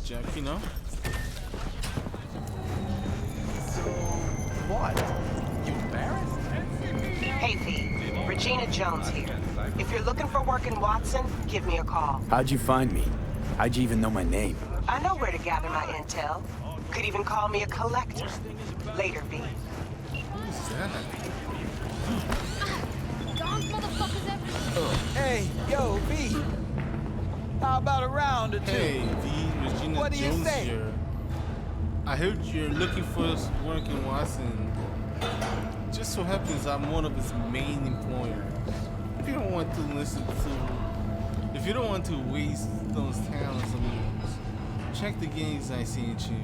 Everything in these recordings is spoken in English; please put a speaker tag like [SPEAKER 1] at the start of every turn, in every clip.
[SPEAKER 1] Jack, you know?
[SPEAKER 2] What? You embarrassed?
[SPEAKER 3] Hey, V. Regina Jones here. If you're looking for work in Watson, give me a call.
[SPEAKER 4] How'd you find me? How'd you even know my name?
[SPEAKER 3] I know where to gather my intel. Could even call me a collector. Later, V.
[SPEAKER 1] Who's that?
[SPEAKER 2] Hey, yo, V. How about a round or two?
[SPEAKER 1] Hey, V. Regina
[SPEAKER 2] What do you
[SPEAKER 1] Jones
[SPEAKER 2] say?
[SPEAKER 1] here. I heard you're looking for work in Watson. Just so happens I'm one of his main employers. If you don't want to if you don't want to waste those talents of yours, check the games I sent you.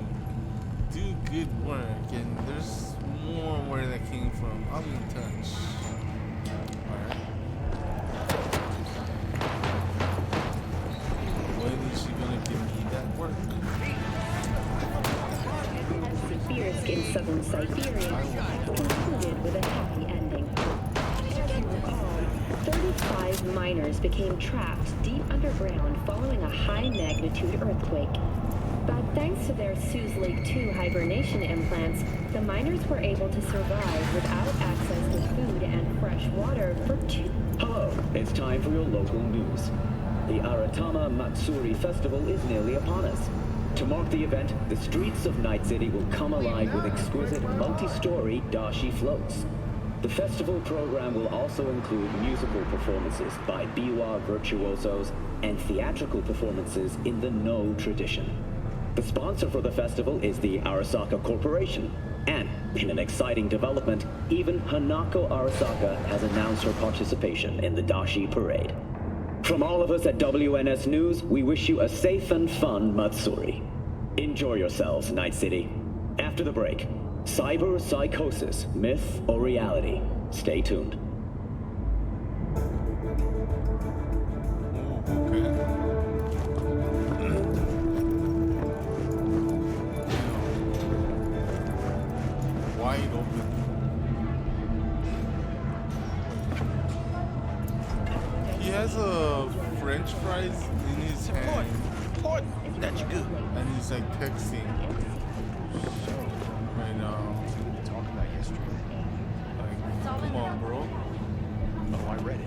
[SPEAKER 1] Do good work, and there's more where that came from. I'll be in touch. Alright. When is she gonna give me that work?
[SPEAKER 5] Sibirsk in southern Siberia concluded with a happy ending. As you recall, 35 miners became trapped deep underground following a high-magnitude earthquake. But thanks to their Suze Lake 2 hibernation implants, the miners were able to survive without access to food and fresh water for 2.
[SPEAKER 6] Hello, it's time for your local news. The Aratama Matsuri Festival is nearly upon us. To mark the event, the streets of Night City will come alive with exquisite multi-story dashi floats. The festival program will also include musical performances by biwa virtuosos and theatrical performances in the No tradition. The sponsor for the festival is the Arasaka Corporation, and in an exciting development, even Hanako Arasaka has announced her participation in the Dashi Parade. From all of us at WNS News, we wish you a safe and fun Matsuri. Enjoy yourselves, Night City. After the break, cyber psychosis, myth or reality? Stay tuned.
[SPEAKER 1] Okay. Wide open. He has a French fries in his hand,
[SPEAKER 2] That's good.
[SPEAKER 1] and he's like texting right now.
[SPEAKER 2] Talk about yesterday.
[SPEAKER 1] Like, come on, bro.
[SPEAKER 2] Oh, I read it.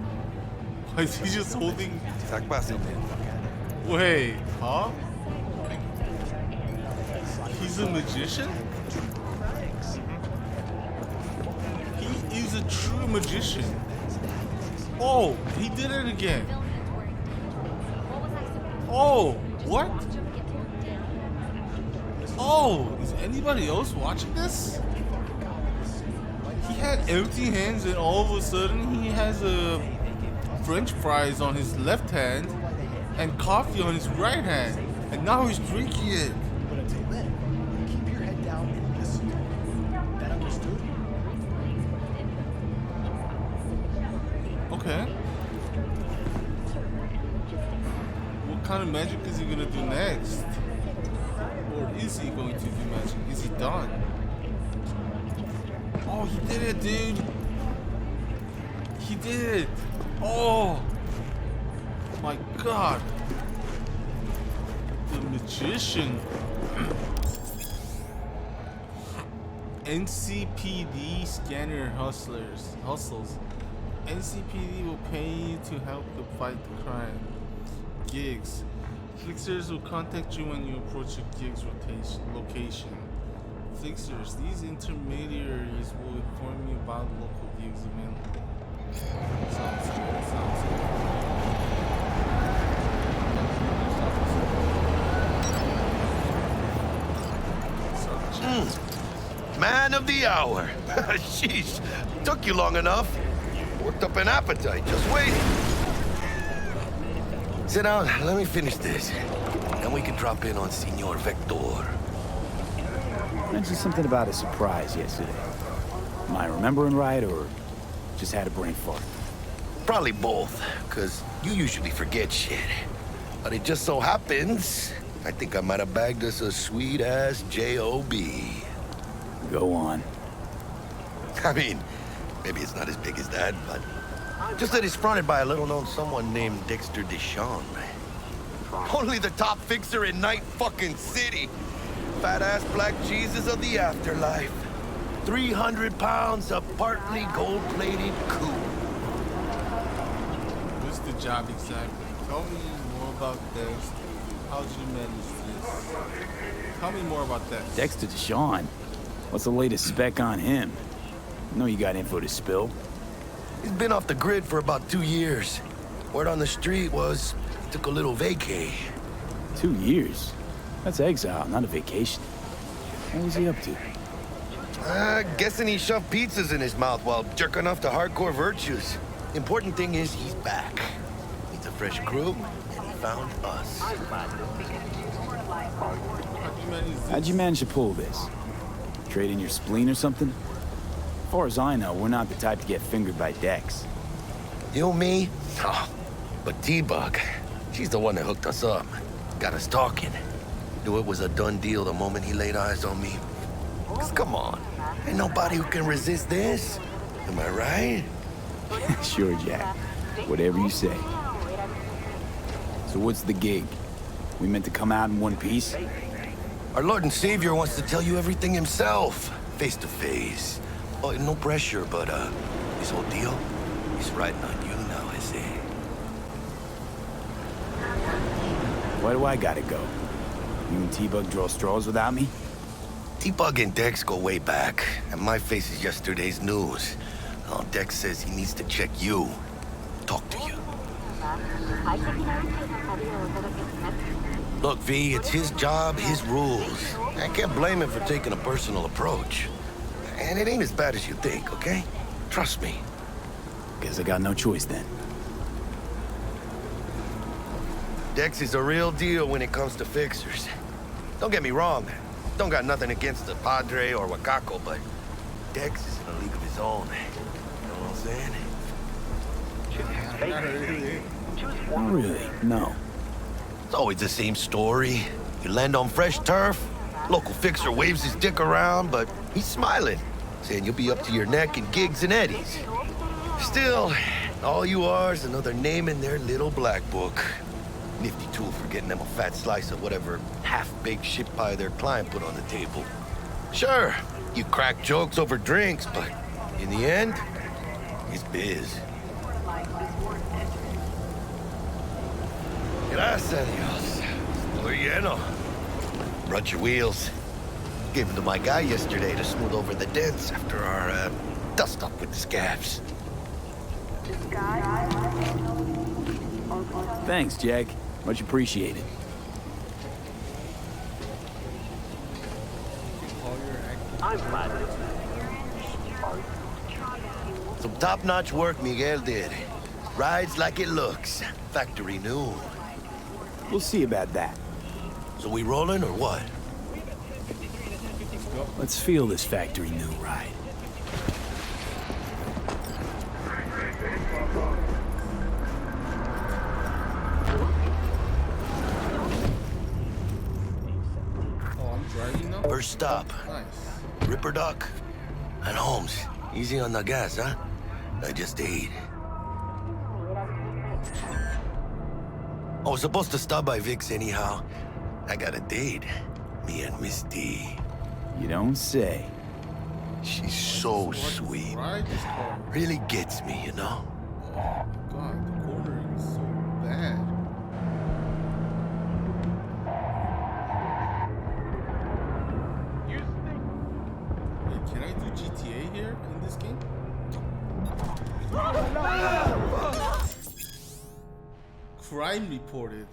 [SPEAKER 1] Why is he just holding?
[SPEAKER 7] Talk about it.
[SPEAKER 1] Wait, huh? He's a magician? He is a true magician. Oh, he did it again. Oh, what? Oh, is anybody else watching this? He had empty hands and all of a sudden he has a French fries on his left hand and coffee on his right hand. And now he's drinking it.
[SPEAKER 2] But until then, keep your head down and listen. That understood?
[SPEAKER 1] Okay. What kind of magic is he gonna do next? Or is he going to do magic? Is he done? Oh, he did it, dude. He did it. Oh my god. The magician. NCPD scanner hustles. NCPD will pay you to help to fight the crime. Gigs. Fixers will contact you when you approach your gig's location. Fixers. These intermediaries will inform you about local gigs available. Sounds good. Sounds
[SPEAKER 7] Mm. Man of the hour. Sheesh. Took you long enough. Worked up an appetite. Just wait. Sit down. Let me finish this. Then we can drop in on Senor Vector.
[SPEAKER 4] Mentioned something about a surprise yesterday. Am I remembering right, or just had a brain fart?
[SPEAKER 7] Probably both, because you usually forget shit. But it just so happens, I think I might have bagged us a sweet-ass J.O.B.
[SPEAKER 4] Go on.
[SPEAKER 7] I mean, maybe it's not as big as that, but just that it's fronted by a little-known someone named Dexter Deshawn. Only the top fixer in Night fucking City. Fat-ass black Jesus of the afterlife. 300 pounds of partly gold-plated coupe.
[SPEAKER 1] What's the job exactly? Tell me more about this. How'd you manage this? Tell me more about that.
[SPEAKER 4] Dexter Deshawn. What's the latest spec on him? I know you got info to spill.
[SPEAKER 7] He's been off the grid for about 2 years. Word on the street was he took a little vacay.
[SPEAKER 4] 2 years? That's exile, not a vacation. What was he up to?
[SPEAKER 7] Guessing he shoved pizzas in his mouth while jerking off to hardcore virtues. Important thing is he's back. Needs a fresh crew, and he found us.
[SPEAKER 4] How'd you manage to pull this? Trade in your spleen or something? As far as I know, we're not the type to get fingered by Dex.
[SPEAKER 7] You, me? Oh, but T-Bug, she's the one that hooked us up. Got us talking. Knew it was a done deal the moment he laid eyes on me. 'Cause come on, ain't nobody who can resist this. Am I right?
[SPEAKER 4] Sure, Jack. Whatever you say. So what's the gig? We meant to come out in one piece?
[SPEAKER 7] Our Lord and Savior wants to tell you everything himself, face to face. Oh, no pressure, but this whole deal, he's riding on you now, I say.
[SPEAKER 4] Why do I gotta go? You and T-Bug draw straws without me?
[SPEAKER 7] T-Bug and Dex go way back, and my face is yesterday's news. Oh, Dex says he needs to check you, talk to you. Look, V, it's his job, his rules. I can't blame him for taking a personal approach. And it ain't as bad as you think, okay? Trust me.
[SPEAKER 4] Guess I got no choice then.
[SPEAKER 7] Dex is a real deal when it comes to fixers. Don't get me wrong. Don't got nothing against the Padre or Wakako, but Dex is in a league of his own. You know what I'm saying?
[SPEAKER 4] Not really, no.
[SPEAKER 7] It's always the same story. You land on fresh turf, local fixer waves his dick around, but he's smiling, saying you'll be up to your neck in gigs and eddies. Still, all you are is another name in their little black book. Nifty tool for getting them a fat slice of whatever half-baked shit pie their client put on the table. Sure, you crack jokes over drinks, but in the end, it's biz. Gracias a Dios. Estoy lleno. Brought your wheels. Gave them to my guy yesterday to smooth over the dents after our dust-up with the scabs.
[SPEAKER 4] Thanks, Jack. Much appreciated.
[SPEAKER 7] Some top-notch work Miguel did. Rides like it looks. Factory new.
[SPEAKER 4] We'll see about that.
[SPEAKER 7] So we rolling or what?
[SPEAKER 4] Let's feel this factory new ride.
[SPEAKER 1] Oh, I'm driving now?
[SPEAKER 7] First stop.
[SPEAKER 1] Nice.
[SPEAKER 7] Ripper Duck. And Holmes. Easy on the gas, huh? I just ate. I was supposed to stop by Vic's anyhow. I got a date. Me and Miss D.
[SPEAKER 4] You don't say.
[SPEAKER 7] She's so sweet.
[SPEAKER 1] Ride this car.
[SPEAKER 7] Really gets me, you know?
[SPEAKER 1] Oh, God, the cornering is so bad. Wait, can I do GTA here in this game? Crime reported.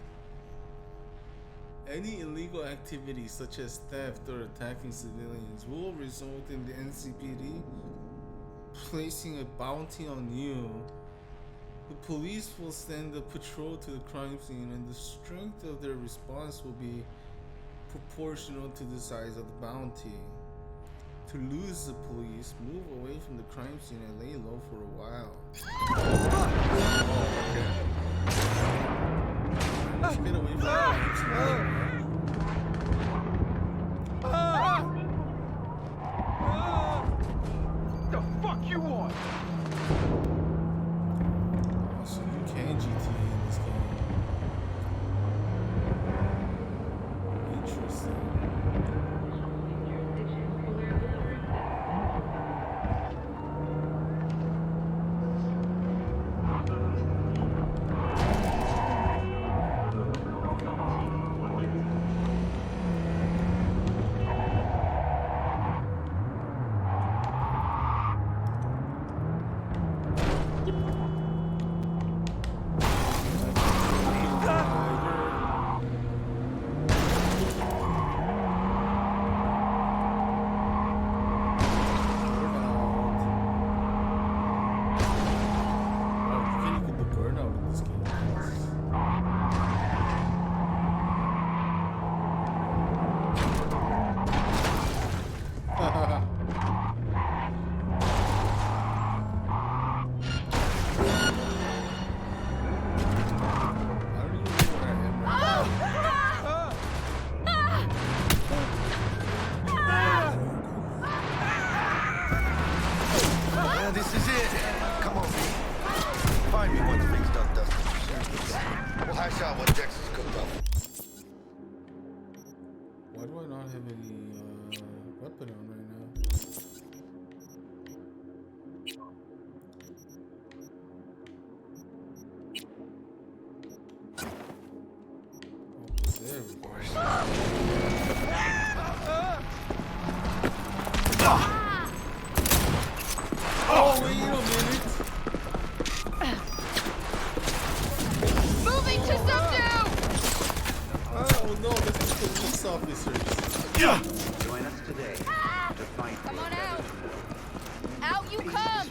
[SPEAKER 1] Any illegal activity such as theft or attacking civilians will result in the NCPD placing a bounty on you. The police will send a patrol to the crime scene, and the strength of their response will be proportional to the size of the bounty. To lose the police, move away from the crime scene and lay low for a while. Let's get away from the crime scene.
[SPEAKER 2] The fuck you want?
[SPEAKER 1] So you can GTA in this game.
[SPEAKER 7] Watch out what Dex is cooked up.
[SPEAKER 1] Why do I not have any weapon on right now? Okay, there we go. Oh, wait a minute.
[SPEAKER 8] Moving to subdue!
[SPEAKER 1] Oh no, that's the police officers.
[SPEAKER 9] Yeah. Join us today to fight.
[SPEAKER 8] Come on out! Out you come!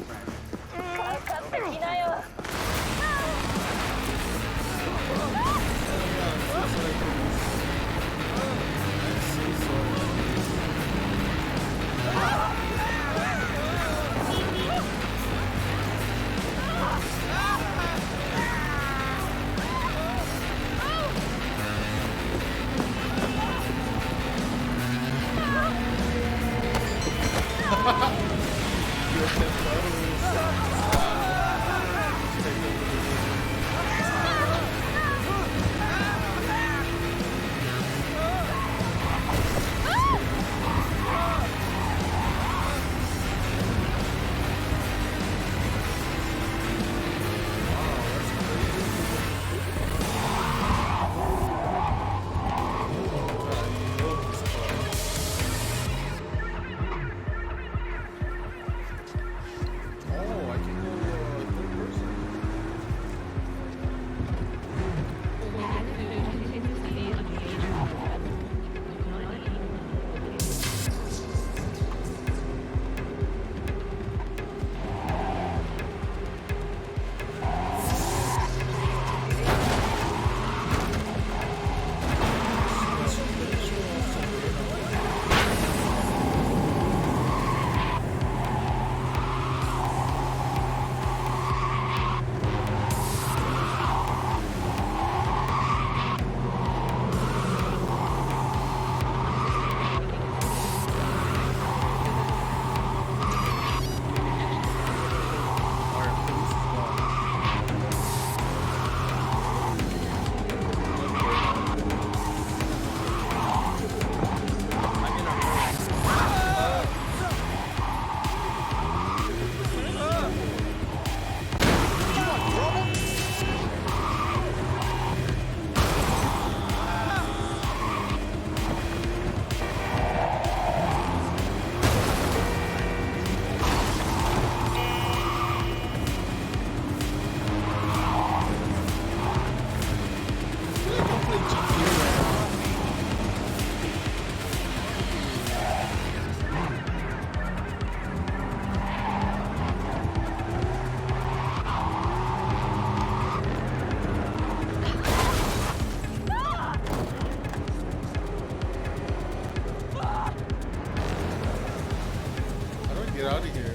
[SPEAKER 1] Get out of here.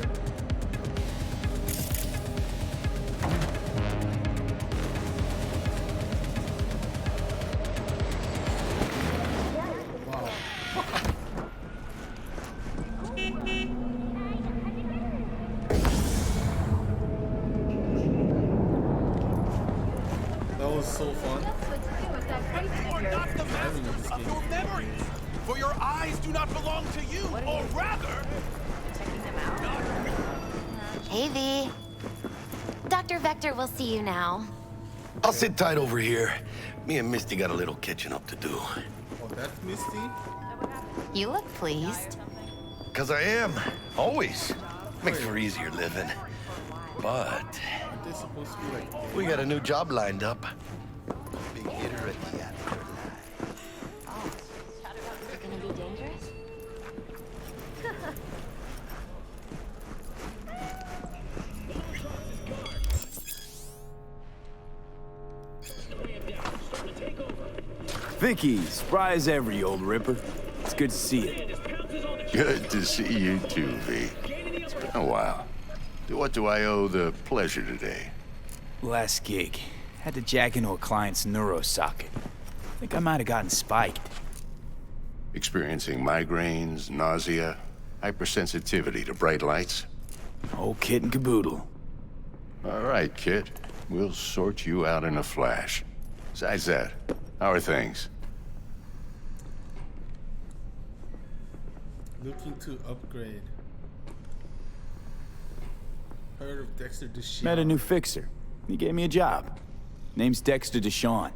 [SPEAKER 1] Wow. That was so fun.
[SPEAKER 2] You are not the master of your memories, for your eyes do not belong to you, or rather...
[SPEAKER 10] Hey, V. Dr. Vector will see you now.
[SPEAKER 7] I'll sit tight over here. Me and Misty got a little catching up to do.
[SPEAKER 1] Oh, that's Misty?
[SPEAKER 10] You look pleased.
[SPEAKER 7] 'Cause I am. Always. Makes for easier living. But
[SPEAKER 1] Aren't they supposed to be like...
[SPEAKER 7] we got a new job lined up. Big hitter at the end.
[SPEAKER 10] Oh, is it gonna be dangerous?
[SPEAKER 4] Vicky, spry as ever, you old ripper. It's good to see you.
[SPEAKER 11] Good to see you too, V. It's been a while. What do I owe the pleasure today?
[SPEAKER 4] Last gig. Had to jack into a client's neuro socket. Think I might have gotten spiked.
[SPEAKER 11] Experiencing migraines, nausea, hypersensitivity to bright lights?
[SPEAKER 4] Whole kit and caboodle.
[SPEAKER 11] All right, kid. We'll sort you out in a flash. Besides that, how are things?
[SPEAKER 1] Looking to upgrade. Heard of Dexter Deshawn?
[SPEAKER 4] Met a new fixer. He gave me a job. Name's Dexter Deshawn.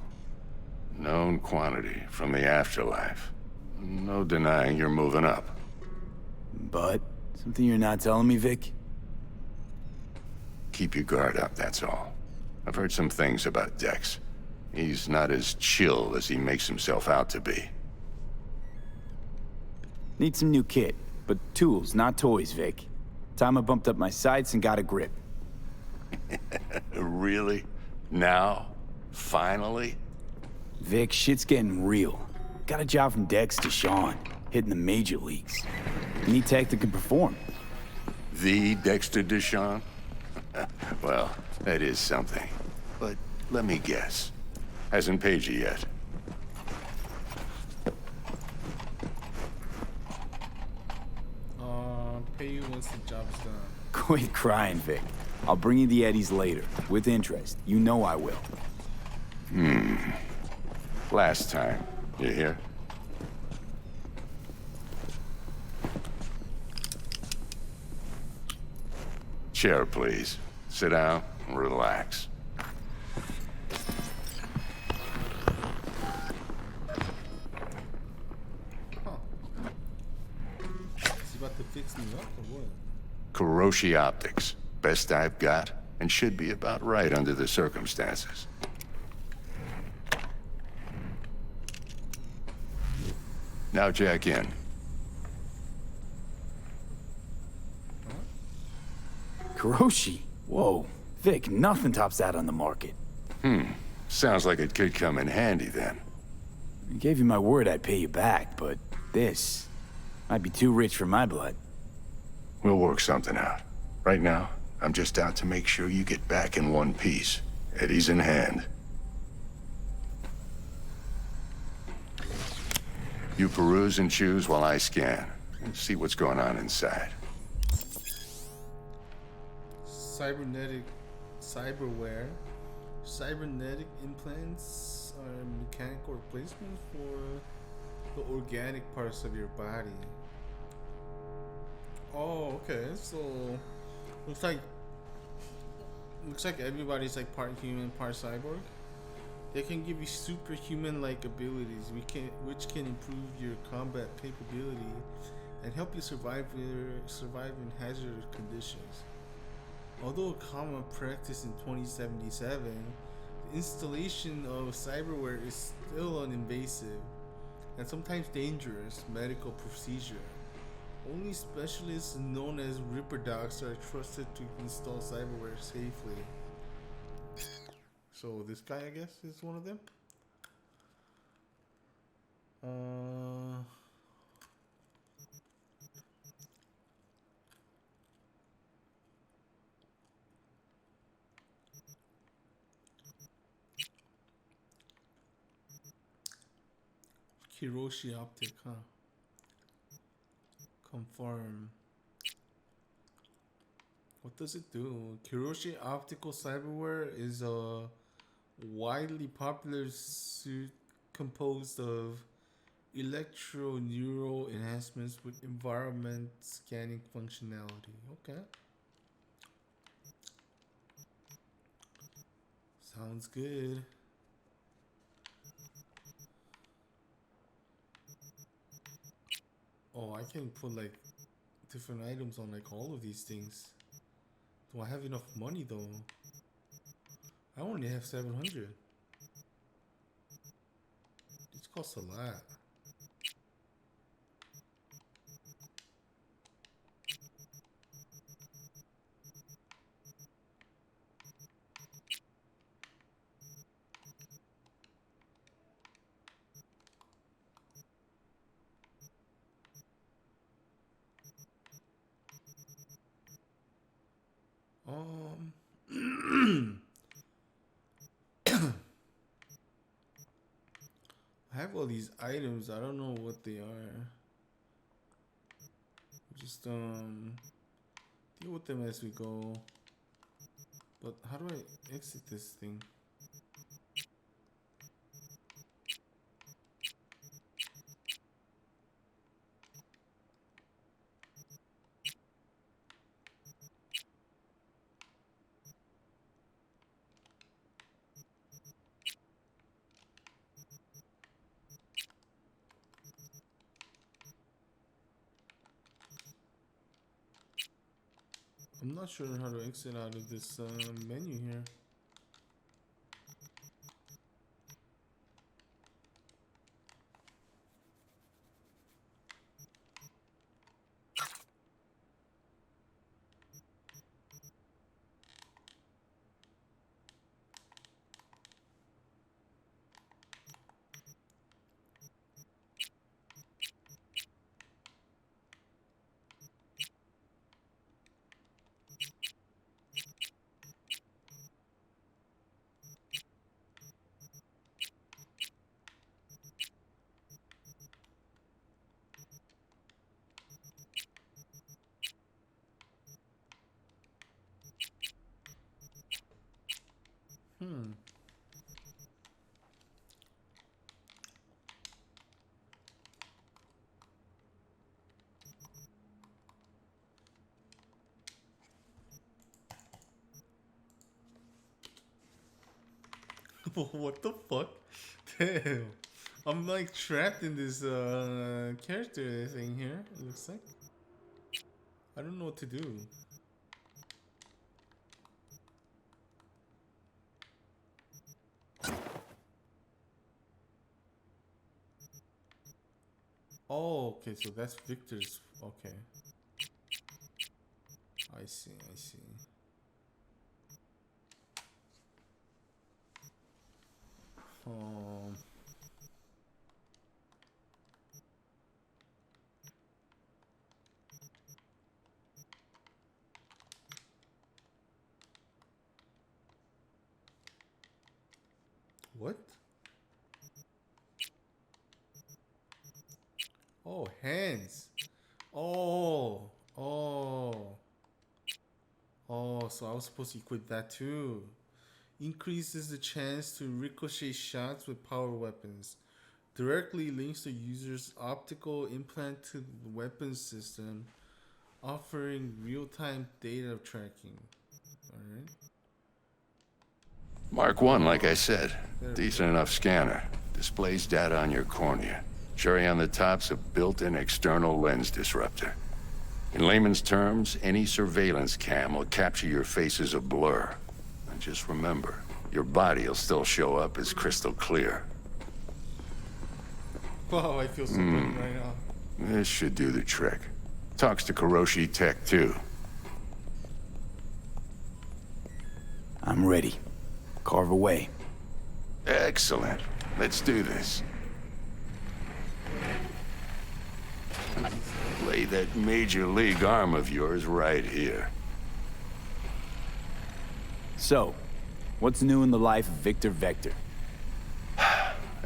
[SPEAKER 11] Known quantity from the afterlife. No denying you're moving up.
[SPEAKER 4] But something you're not telling me, Vic?
[SPEAKER 11] Keep your guard up, that's all. I've heard some things about Dex. He's not as chill as he makes himself out to be.
[SPEAKER 4] Need some new kit, but tools, not toys, Vic. Time I bumped up my sights and got a grip.
[SPEAKER 11] Really? Now? Finally?
[SPEAKER 4] Vic, shit's getting real. Got a job from Dex to Sean, hitting the major leagues. Need tech that can perform.
[SPEAKER 11] The Dexter Deshawn? Well, that is something. But let me guess. Hasn't paid you yet.
[SPEAKER 1] Pay you once the job's done.
[SPEAKER 4] Quit crying, Vic. I'll bring you the eddies later, with interest. You know I will.
[SPEAKER 11] Last time. You hear? Chair, please. Sit down and relax.
[SPEAKER 1] Is he about to fix me up or what?
[SPEAKER 11] Kuroshi Optics. Best I've got, and should be about right under the circumstances. Now jack in.
[SPEAKER 4] Kuroshi? Whoa. Vic, nothing tops that on the market.
[SPEAKER 11] Sounds like it could come in handy then.
[SPEAKER 4] I gave you my word I'd pay you back, but this might be too rich for my blood.
[SPEAKER 11] We'll work something out. Right now, I'm just out to make sure you get back in one piece. Eddie's in hand. You peruse and choose while I scan, and see what's going on inside.
[SPEAKER 1] Cyberware. Cybernetic implants are mechanical replacements for the organic parts of your body. Oh, okay. So looks like everybody's like part human, part cyborg. They can give you superhuman-like abilities, which can improve your combat capability and help you survive in hazardous conditions. Although a common practice in 2077, the installation of cyberware is still an invasive and sometimes dangerous medical procedure. Only specialists known as Ripper Docs are trusted to install cyberware safely. So this guy, I guess, is one of them. Kuroshi Optic, huh? Confirm. What does it do? Kuroshi Optical Cyberware is a widely popular suit composed of electro-neural enhancements with environment scanning functionality. Okay. Sounds good. Oh, I can put like different items on like all of these things. Do I have enough money though? I only have 700. This costs a lot. I have all these items. I don't know what they are. Just deal with them as we go. But how do I exit this thing? I'm not sure how to exit out of this menu here. What the fuck? Damn. I'm like trapped in this character thing here, it looks like. I don't know what to do. Oh, okay, so that's Victor's. Okay. I see, I see. What? Oh, hands. Oh, oh. Oh, so I was supposed to equip that too. Increases the chance to ricochet shots with power weapons. Directly links the user's optical implant to the weapon system, offering real-time data tracking. Alright.
[SPEAKER 11] Mark 1, like I said. Decent enough scanner. Displays data on your cornea. Cherry on the top's a built-in external lens disruptor. In layman's terms, any surveillance cam will capture your face as a blur. And just remember, your body will still show up as crystal clear.
[SPEAKER 1] Wow, I feel so good right now.
[SPEAKER 11] This should do the trick. Talks to Kuroshi Tech, too.
[SPEAKER 4] I'm ready. Carve away.
[SPEAKER 11] Excellent. Let's do this. Lay that major league arm of yours right here.
[SPEAKER 4] So, what's new in the life of Victor Vector?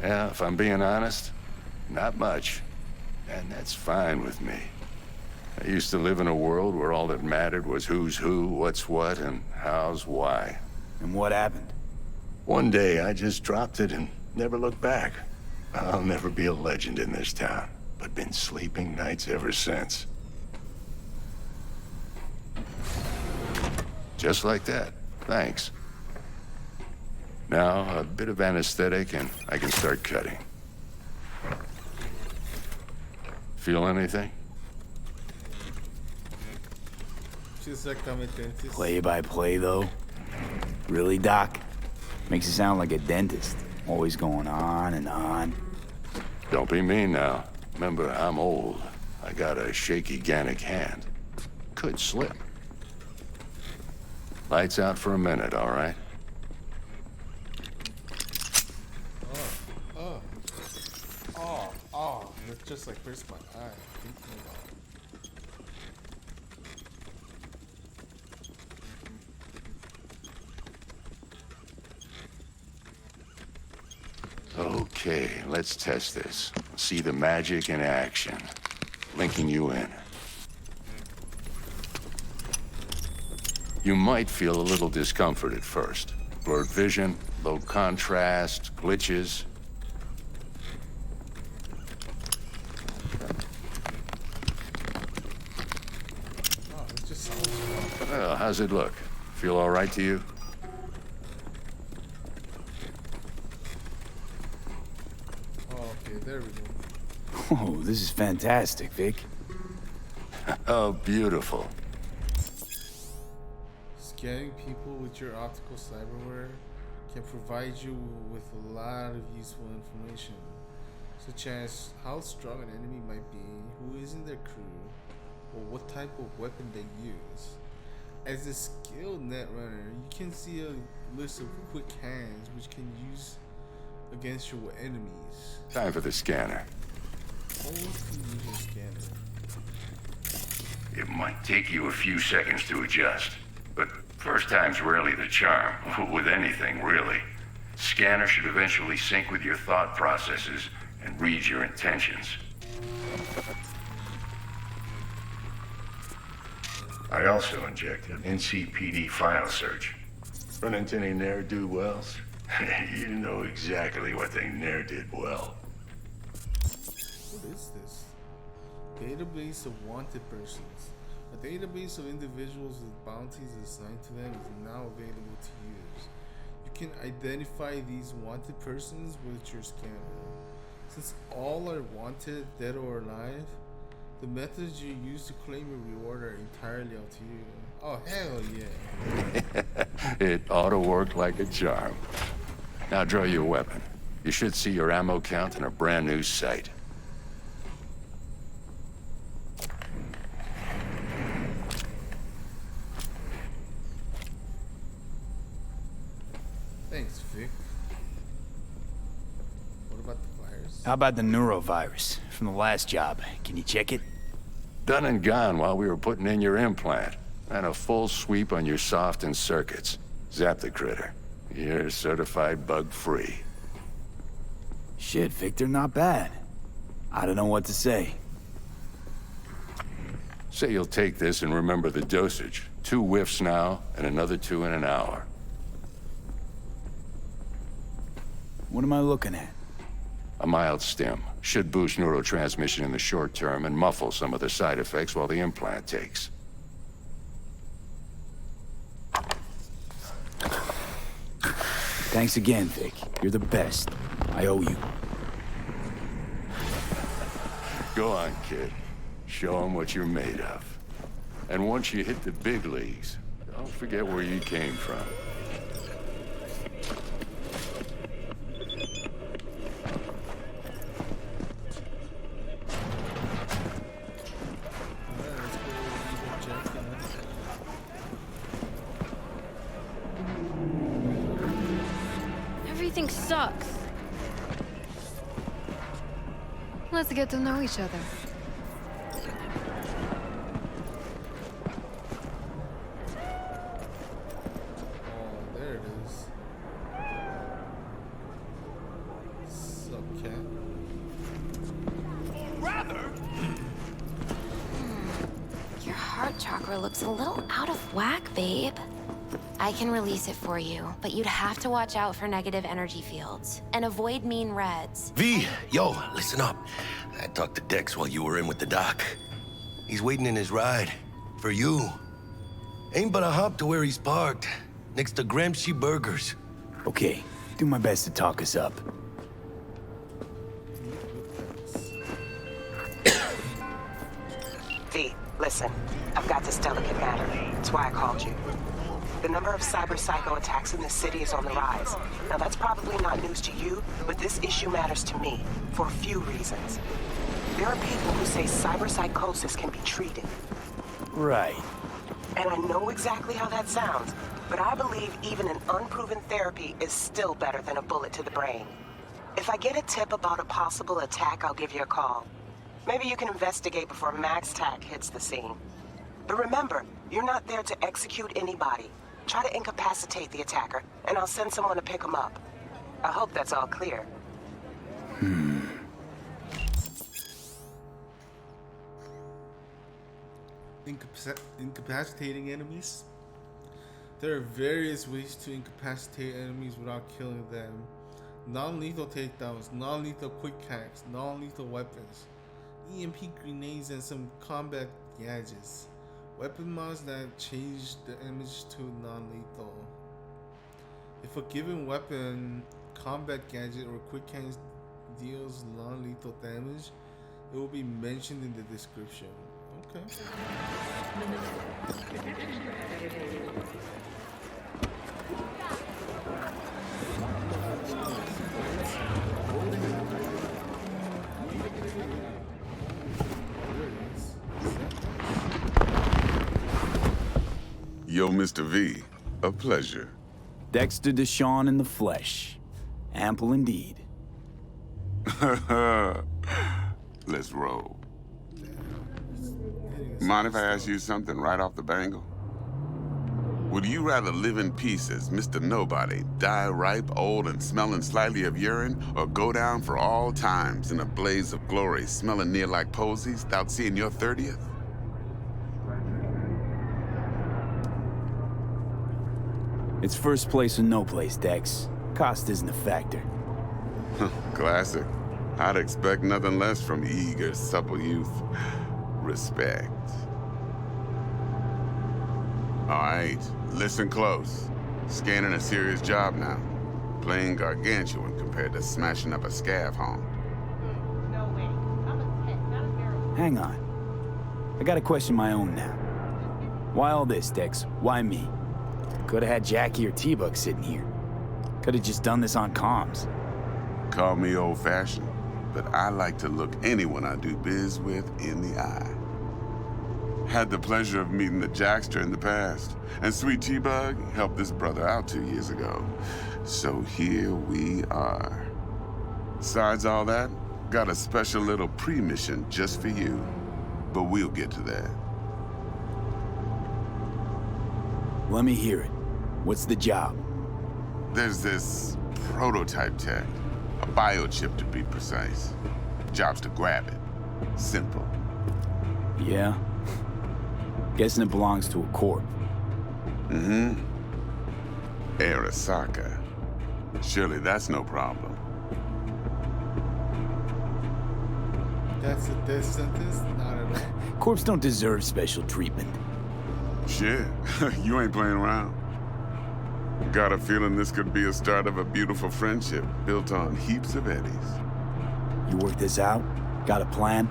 [SPEAKER 11] Yeah, if I'm being honest, not much. And that's fine with me. I used to live in a world where all that mattered was who's who, what's what, and how's why.
[SPEAKER 4] And what happened?
[SPEAKER 11] One day, I just dropped it and never looked back. I'll never be a legend in this town, but been sleeping nights ever since. Just like that. Thanks. Now, a bit of anesthetic and I can start cutting. Feel anything?
[SPEAKER 4] Play by play, though? Really, Doc? Makes you sound like a dentist. Always going on and on.
[SPEAKER 11] Don't be mean now. Remember, I'm old. I got a shaky Gannic hand. Could slip. Lights out for a minute, all right?
[SPEAKER 1] It's just like, where's my eye?
[SPEAKER 11] Okay, let's test this. See the magic in action. Linking you in. You might feel a little discomfort at first. Blurred vision, low contrast, glitches. Well, how's it look? Feel all right to you?
[SPEAKER 1] Okay, there we go.
[SPEAKER 4] Oh, this is fantastic, Vic.
[SPEAKER 11] Oh, beautiful.
[SPEAKER 1] Scanning people with your optical cyberware can provide you with a lot of useful information, such as how strong an enemy might be, who is in their crew, or what type of weapon they use. As a skilled netrunner, you can see a list of quick hands which can use against your enemies.
[SPEAKER 11] Time for the scanner.
[SPEAKER 1] Always can use your scanner.
[SPEAKER 11] It might take you a few seconds to adjust, but first time's rarely the charm, with anything, really. Scanner should eventually sync with your thought processes and read your intentions. I also injected NCPD file search. Run into any ne'er-do-wells? You know exactly what they ne'er did well.
[SPEAKER 1] What is this? Database of wanted persons. A database of individuals with bounties assigned to them is now available to use. You can identify these wanted persons with your scanner. Since all are wanted, dead or alive, the methods you use to claim your reward are entirely up to you. Oh, hell yeah.
[SPEAKER 11] It ought to work like a charm. Now draw your weapon. You should see your ammo count in a brand new sight.
[SPEAKER 1] Thanks, Vic. What about the virus?
[SPEAKER 4] How about the neurovirus from the last job? Can you check it?
[SPEAKER 11] Done and gone while we were putting in your implant. And a full sweep on your soft and circuits. Zap the critter. You're certified bug-free.
[SPEAKER 4] Shit, Victor, not bad. I don't know what to say.
[SPEAKER 11] Say you'll take this and remember the dosage. 2 whiffs now, and another 2 in an hour.
[SPEAKER 4] What am I looking at?
[SPEAKER 11] A mild stim. Should boost neurotransmission in the short term and muffle some of the side effects while the implant takes.
[SPEAKER 4] Thanks again, Vic. You're the best. I owe you.
[SPEAKER 11] Go on, kid. Show them what you're made of. And once you hit the big leagues, don't forget where you came from.
[SPEAKER 8] Everything sucks. Let's get to know each other.
[SPEAKER 1] Oh, there it is. Sup, cat?
[SPEAKER 2] Rather.
[SPEAKER 10] Your heart chakra looks a little out of whack, babe. I can release it for you, but you'd have to watch out for negative energy fields and avoid mean reds.
[SPEAKER 7] V, yo, listen up. I talked to Dex while you were in with the doc. He's waiting in his ride. For you. Ain't but a hop to where he's parked. Next to Gramsci Burgers.
[SPEAKER 4] Okay, do my best to talk us up.
[SPEAKER 3] V, listen. I've got this delicate matter. That's why I called you. The number of cyber psycho attacks in this city is on the rise. Now that's probably not news to you, but this issue matters to me for a few reasons. There are people who say cyber psychosis can be treated.
[SPEAKER 4] Right.
[SPEAKER 3] And I know exactly how that sounds, but I believe even an unproven therapy is still better than a bullet to the brain. If I get a tip about a possible attack, I'll give you a call. Maybe you can investigate before Max Tack hits the scene. But remember, you're not there to execute anybody. Try to incapacitate the attacker, and I'll send someone to pick him up. I hope that's all clear.
[SPEAKER 1] Incapacitating enemies? There are various ways to incapacitate enemies without killing them. Non-lethal takedowns, non-lethal quick hacks, non-lethal weapons, EMP grenades, and some combat gadgets. Weapon mods that change the image to non-lethal. If a given weapon, combat gadget, or quick hands deals non-lethal damage, it will be mentioned in the description. Okay.
[SPEAKER 12] Yo, Mr. V, a pleasure.
[SPEAKER 4] Dexter Deshawn in the flesh. Ample indeed.
[SPEAKER 12] Let's roll. Mind if I ask you something right off the bangle? Would you rather live in peace as Mr. Nobody, die ripe, old, and smelling slightly of urine, or go down for all times in a blaze of glory, smelling near like posies, without seeing your 30th?
[SPEAKER 4] It's first place or no place, Dex. Cost isn't a factor.
[SPEAKER 12] Classic. I'd expect nothing less from eager, supple youth. Respect. All right, listen close. Scanning a serious job now. Playing gargantuan compared to smashing up a scav home.
[SPEAKER 4] Hang on. I gotta question my own now. Why all this, Dex? Why me? Could've had Jackie or T-Bug sitting here. Could've just done this on comms.
[SPEAKER 12] Call me old-fashioned, but I like to look anyone I do biz with in the eye. Had the pleasure of meeting the Jackster in the past, and Sweet T-Bug helped this brother out 2 years ago. So here we are. Besides all that, got a special little pre-mission just for you. But we'll get to that.
[SPEAKER 4] Let me hear it. What's the job?
[SPEAKER 12] There's this prototype tech, a biochip to be precise. Job's to grab it. Simple.
[SPEAKER 4] Yeah? Guessing it belongs to a corp.
[SPEAKER 12] Mm-hmm. Arasaka. Surely that's no problem.
[SPEAKER 1] That's a death sentence? Not at all.
[SPEAKER 4] Corps don't deserve special treatment.
[SPEAKER 12] Shit, you ain't playing around. Got a feeling this could be a start of a beautiful friendship built on heaps of eddies.
[SPEAKER 4] You work this out? Got a plan?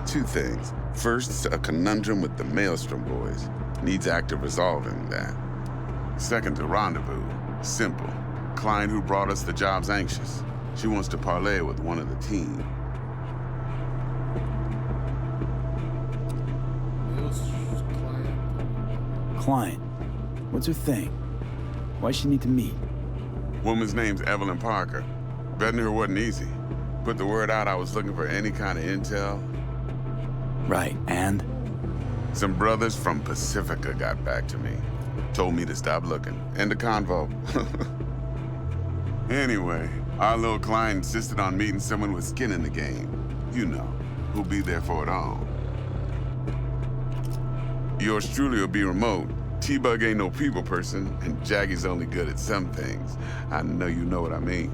[SPEAKER 12] Two things. First, a conundrum with the Maelstrom boys. Needs active resolving that. Second, a rendezvous. Simple. Client who brought us the job's anxious. She wants to parlay with one of the team.
[SPEAKER 4] Client? What's her thing? Why she need to meet?
[SPEAKER 12] Woman's name's Evelyn Parker. Betting her wasn't easy. Put the word out I was looking for any kind of intel.
[SPEAKER 4] Right, and?
[SPEAKER 12] Some brothers from Pacifica got back to me. Told me to stop looking. End of convo. Anyway, our little client insisted on meeting someone with skin in the game. You know, who'll be there for it all. Yours truly will be remote. T-Bug ain't no people person, and Jaggy's only good at some things. I know you know what I mean.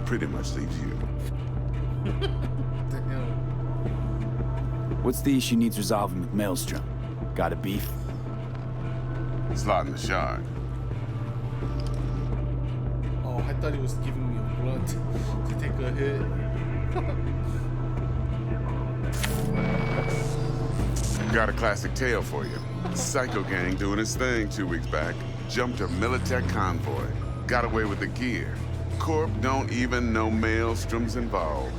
[SPEAKER 12] Pretty much leaves you.
[SPEAKER 4] What's the issue needs resolving with Maelstrom? Got a beef?
[SPEAKER 12] Slotting the shard.
[SPEAKER 1] Oh, I thought he was giving me a blunt to take a hit.
[SPEAKER 12] Got a classic tale for you. Psycho gang doing his thing 2 weeks back. Jumped a Militech convoy. Got away with the gear. Corp don't even know Maelstrom's involved.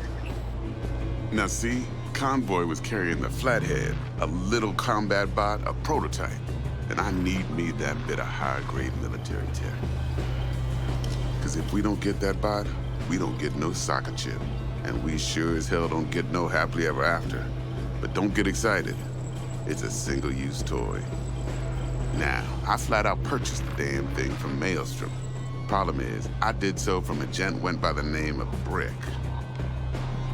[SPEAKER 12] Now see, convoy was carrying the Flathead, a little combat bot, a prototype. And I need me that bit of high-grade military tech. Because if we don't get that bot, we don't get no soccer chip. And we sure as hell don't get no happily ever after. But don't get excited. It's a single-use toy. Now, I flat out purchased the damn thing from Maelstrom. Problem is, I did so from a gent went by the name of Brick.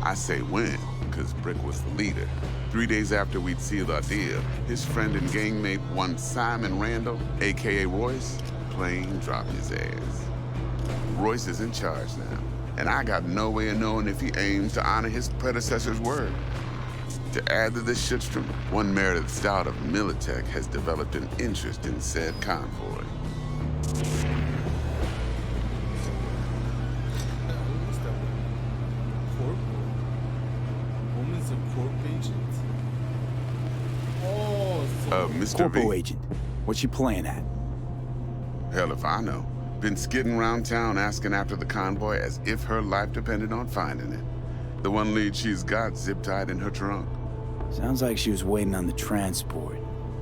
[SPEAKER 12] I say when, because Brick was the leader. 3 days after we'd sealed our deal, his friend and gangmate, one Simon Randall, a.k.a. Royce, plain dropped his ass. Royce is in charge now, and I got no way of knowing if he aims to honor his predecessor's word. To add to this shitstorm, one merited stout of Militech has developed an interest in said convoy. Mr.
[SPEAKER 4] Corpo
[SPEAKER 12] V.
[SPEAKER 4] agent. What's she playing at?
[SPEAKER 12] Hell if I know. Been skidding around town asking after the convoy as if her life depended on finding it. The one lead she's got zip-tied in her trunk.
[SPEAKER 4] Sounds like she was waiting on the transport.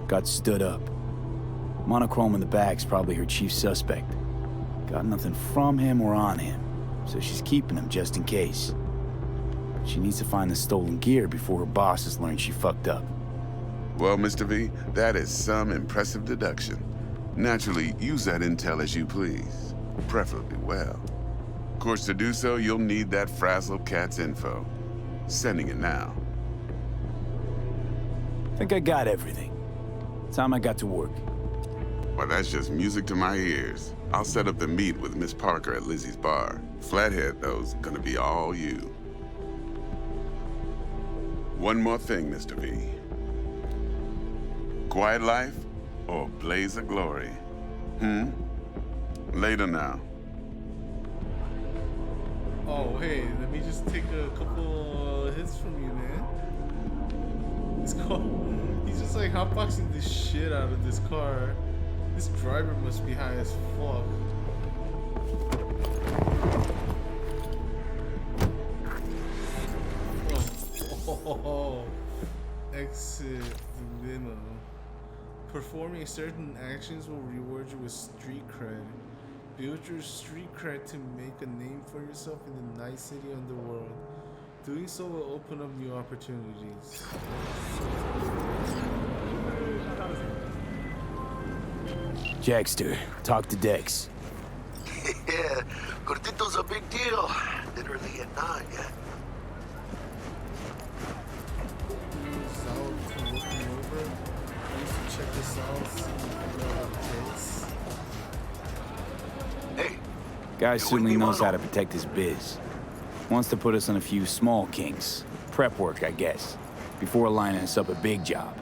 [SPEAKER 4] Got stood up. Monochrome in the back's probably her chief suspect. Got nothing from him or on him, so she's keeping him just in case. But she needs to find the stolen gear before her bosses learn she fucked up.
[SPEAKER 12] Well, Mr. V, that is some impressive deduction. Naturally, use that intel as you please, preferably well. Of course, to do so, you'll need that Frazzle Cat's info. Sending it now.
[SPEAKER 4] Think I got everything. Time I got to work.
[SPEAKER 12] Well, that's just music to my ears. I'll set up the meet with Miss Parker at Lizzie's bar. Flathead, though's gonna be all you. One more thing, Mr. V. Quiet life or blaze of glory? Later now.
[SPEAKER 1] Oh, hey, let me just take a couple hits from you, man. This car, he's just like hotboxing the shit out of this car. This driver must be high as fuck. Oh. Exit the limo. Performing certain actions will reward you with street cred. Build your street cred to make a name for yourself in the Night City underworld. Doing so will open up new opportunities.
[SPEAKER 4] Jackster, talk to Dex.
[SPEAKER 7] Yeah, Cortito's a big deal. Literally at 9, yeah.
[SPEAKER 1] Looking over. I used to check this out, see what it takes.
[SPEAKER 7] Hey.
[SPEAKER 4] Guy certainly knows how to protect his biz. Wants to put us on a few small kinks. Prep work, I guess. Before lining us up a big job.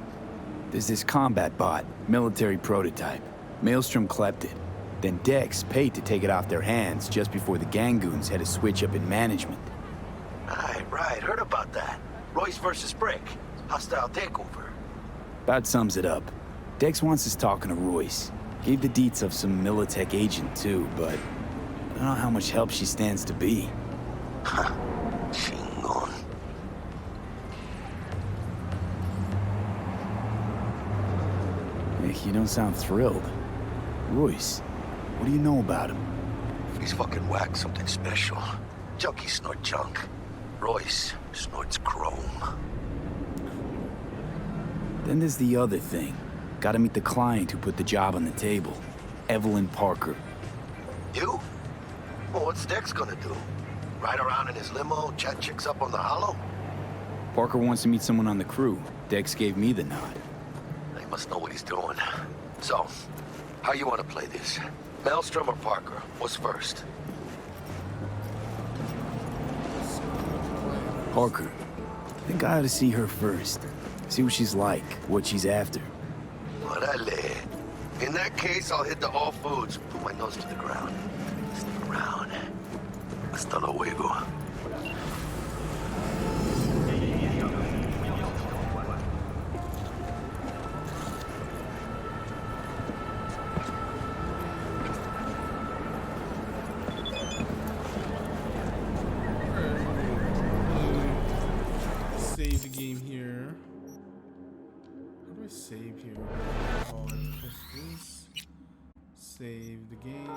[SPEAKER 4] There's this combat bot, military prototype. Maelstrom clept it. Then Dex paid to take it off their hands just before the Gangoons had a switch up in management.
[SPEAKER 7] Right. Heard about that. Royce versus Brick. Hostile takeover.
[SPEAKER 4] About sums it up. Dex wants us talking to Royce. Gave the deets of some Militech agent too, but I don't know how much help she stands to be.
[SPEAKER 7] Chingon.
[SPEAKER 4] Nick, you don't sound thrilled. Royce, what do you know about him?
[SPEAKER 7] He's fucking whack, something special. Junkies snort junk. Royce snorts chrome.
[SPEAKER 4] Then there's the other thing. Gotta meet the client who put the job on the table. Evelyn Parker.
[SPEAKER 7] You? Well, what's Dex gonna do? Ride around in his limo, chat chicks up on the hollow?
[SPEAKER 4] Parker wants to meet someone on the crew. Dex gave me the nod.
[SPEAKER 7] He must know what he's doing. So, how you want to play this? Maelstrom or Parker? What's first?
[SPEAKER 4] Parker. I think I ought to see her first. See what she's like, what she's after.
[SPEAKER 7] Orale. In that case, I'll hit the all foods. Put my nose to the ground. Stick around. Hasta luego.
[SPEAKER 1] Save the game here. How do I save here? Oh, I press this. Save the game.